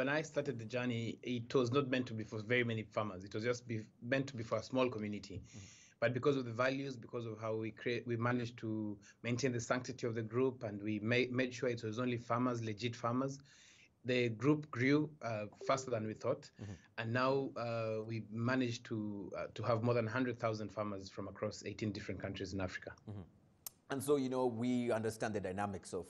when I started the journey, it was not meant to be for very many farmers. It was just meant to be for a small community. But because of the values, because of how we managed to maintain the sanctity of the group, and we made sure it was only farmers, legit farmers. The group grew faster than we thought, and now we managed to have more than 100,000 farmers from across 18 different countries in Africa. And so, we understand the dynamics of,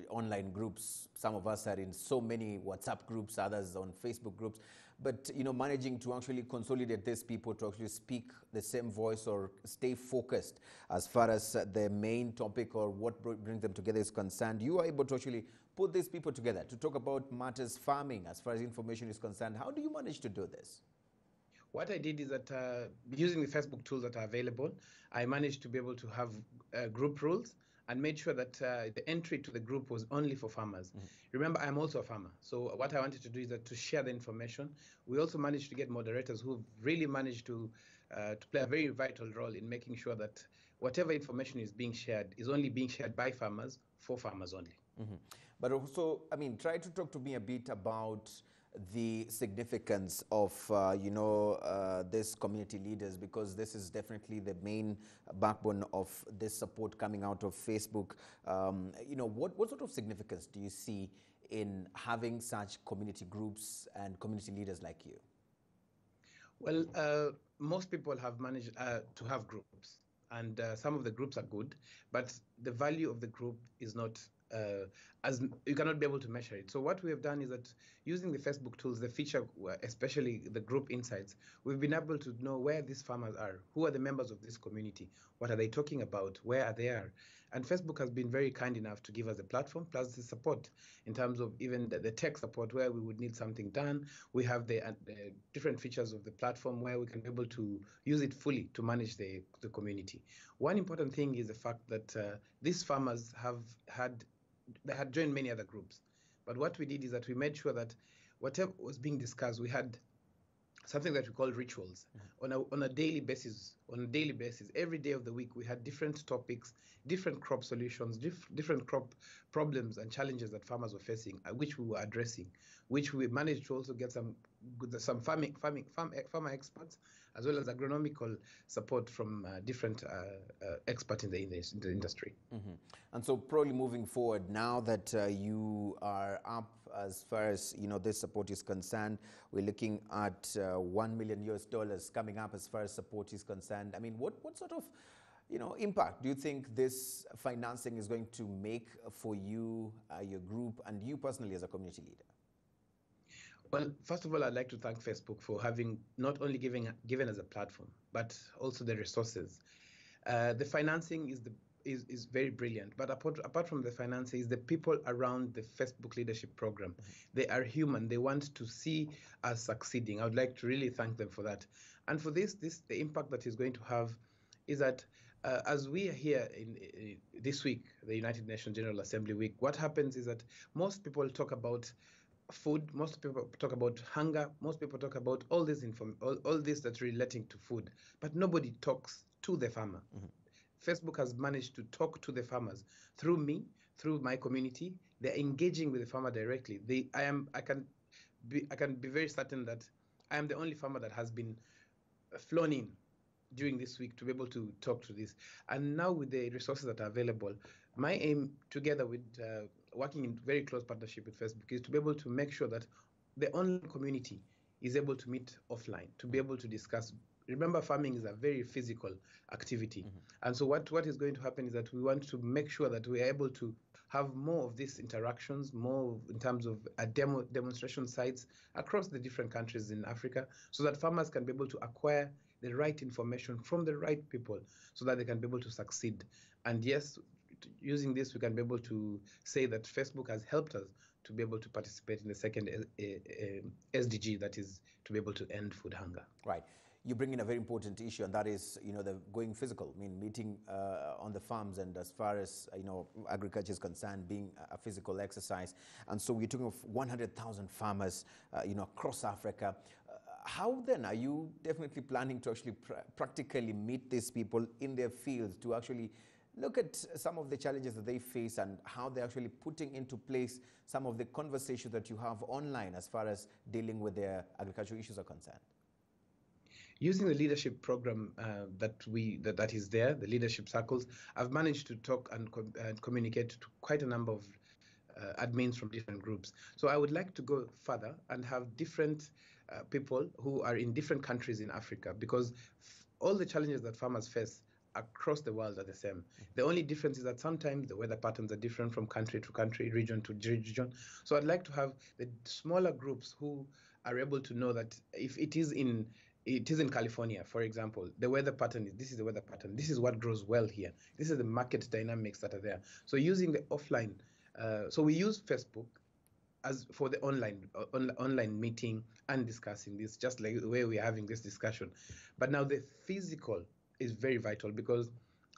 online groups. Some of us are in so many WhatsApp groups, others on Facebook groups. But, managing to actually consolidate these people to actually speak the same voice or stay focused as far as the main topic or what brings them together is concerned, you are able to actually put these people together to talk about matters farming as far as information is concerned. How do you manage to do this? What I did is that using the Facebook tools that are available, I managed to be able to have group rules and made sure that the entry to the group was only for farmers. Remember, I'm also a farmer. So what I wanted to do is that to share the information. We also managed to get moderators who really managed to play a very vital role in making sure that whatever information is being shared is only being shared by farmers for farmers only. But also, try to talk to me a bit about the significance of, these community leaders, because this is definitely the main backbone of this support coming out of Facebook. What sort of significance do you see in having such community groups and community leaders like you? Well, most people have managed to have groups, and some of the groups are good, but the value of the group is not as you cannot be able to measure it. So what we have done is that using the Facebook tools, the feature, especially the group insights, we've been able to know where these farmers are, who are the members of this community, what are they talking about, where are they are. And Facebook has been very kind enough to give us a platform, plus the support in terms of even the tech support where we would need something done. We have the different features of the platform where we can be able to use it fully to manage the community. One important thing is the fact that these farmers had joined many other groups. But what we did is that we made sure that whatever was being discussed, we had something that we call rituals on a daily basis. Every day of the week, we had different topics, different crop solutions, different crop problems and challenges that farmers were facing, which we were addressing, which we managed to also get some farmer experts, as well as agronomical support from different experts in the industry. And so probably moving forward, now that you are up as far as this support is concerned, we're looking at $1 million coming up as far as support is concerned. What sort of impact do you think this financing is going to make for you, your group, and you personally as a community leader? Well, first of all, I'd like to thank Facebook for having not only given us a platform, but also the resources. The financing is very brilliant, but apart from the financing, is the people around the Facebook Leadership Program. They are human. They want to see us succeeding. I would like to really thank them for that. And for the impact that is going to have is that as we are here in this week, the United Nations General Assembly week, what happens is that most people talk about food, most people talk about hunger, most people talk about all this that's relating to food, but nobody talks to the farmer. Facebook has managed to talk to the farmers through me, through my community. They're engaging with the farmer directly. I can be very certain that I am the only farmer that has been flown in during this week to be able to talk to this. And now with the resources that are available, my aim, together with working in very close partnership with Facebook, is to be able to make sure that the online community is able to meet offline, to be able to discuss. Remember, farming is a very physical activity. And so what is going to happen is that we want to make sure that we are able to have more of these interactions, more in terms of demonstration sites across the different countries in Africa, so that farmers can be able to acquire the right information from the right people so that they can be able to succeed. And yes, using this, we can be able to say that Facebook has helped us to be able to participate in the second SDG, that is to be able to end food hunger. Right. You bring in a very important issue, and that is, the going physical. meeting on the farms, and as far as agriculture is concerned, being a physical exercise. And so we're talking of 100,000 farmers, across Africa. How then are you definitely planning to actually practically meet these people in their fields to actually look at some of the challenges that they face and how they're actually putting into place some of the conversations that you have online as far as dealing with their agricultural issues are concerned? Using the leadership program that is there, the leadership circles, I've managed to talk and communicate to quite a number of admins from different groups. So I would like to go further and have different people who are in different countries in Africa, because all the challenges that farmers face across the world are the same. The only difference is that sometimes the weather patterns are different from country to country, region to region. So I'd like to have the smaller groups who are able to know that if it is in California, for example, the weather pattern this is the weather pattern. This is what grows well here. This is the market dynamics that are there. So using the offline, so we use Facebook as for the online meeting and discussing this, just like the way we're having this discussion. But now the physical is very vital, because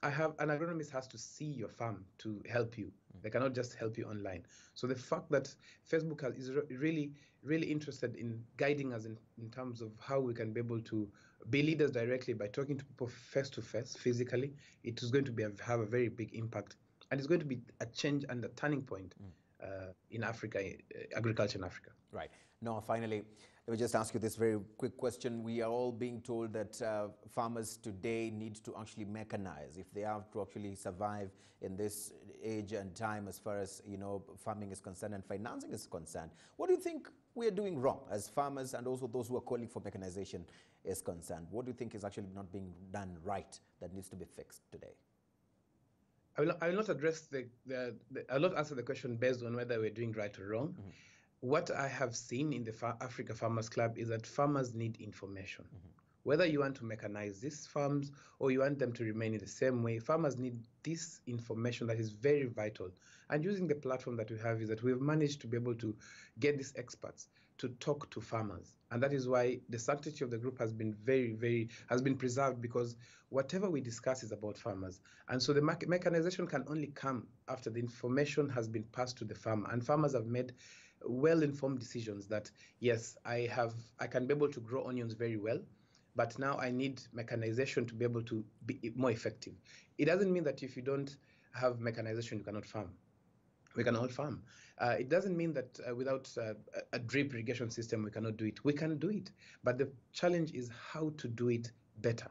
an agronomist has to see your farm to help you. They cannot just help you online. So the fact that Facebook is really, really interested in guiding us in terms of how we can be able to be leaders directly by talking to people face to face, physically, it is going to have a very big impact. And it's going to be a change and a turning point in Africa, agriculture in Africa. Right. Now, finally, let me just ask you this very quick question. We are all being told that farmers today need to actually mechanize if they have to actually survive in this age and time as far as, farming is concerned and financing is concerned. What do you think we are doing wrong as farmers, and also those who are calling for mechanization is concerned? What do you think is actually not being done right that needs to be fixed today? I will not address I will not answer the question based on whether we're doing right or wrong. Mm-hmm. What I have seen in the Africa Farmers Club is that farmers need information. Mm-hmm. Whether you want to mechanize these farms or you want them to remain in the same way, farmers need this information that is very vital. And using the platform that we have is that we've managed to be able to get these experts to talk to farmers. And that is why the sanctity of the group has been has been preserved, because whatever we discuss is about farmers. And so the mechanization can only come after the information has been passed to the farmer, and farmers have made well-informed decisions that, yes, I can be able to grow onions very well, but now I need mechanization to be able to be more effective. It doesn't mean that if you don't have mechanization, you cannot farm. We can all farm. It doesn't mean that without a drip irrigation system, we cannot do it. We can do it. But the challenge is how to do it better.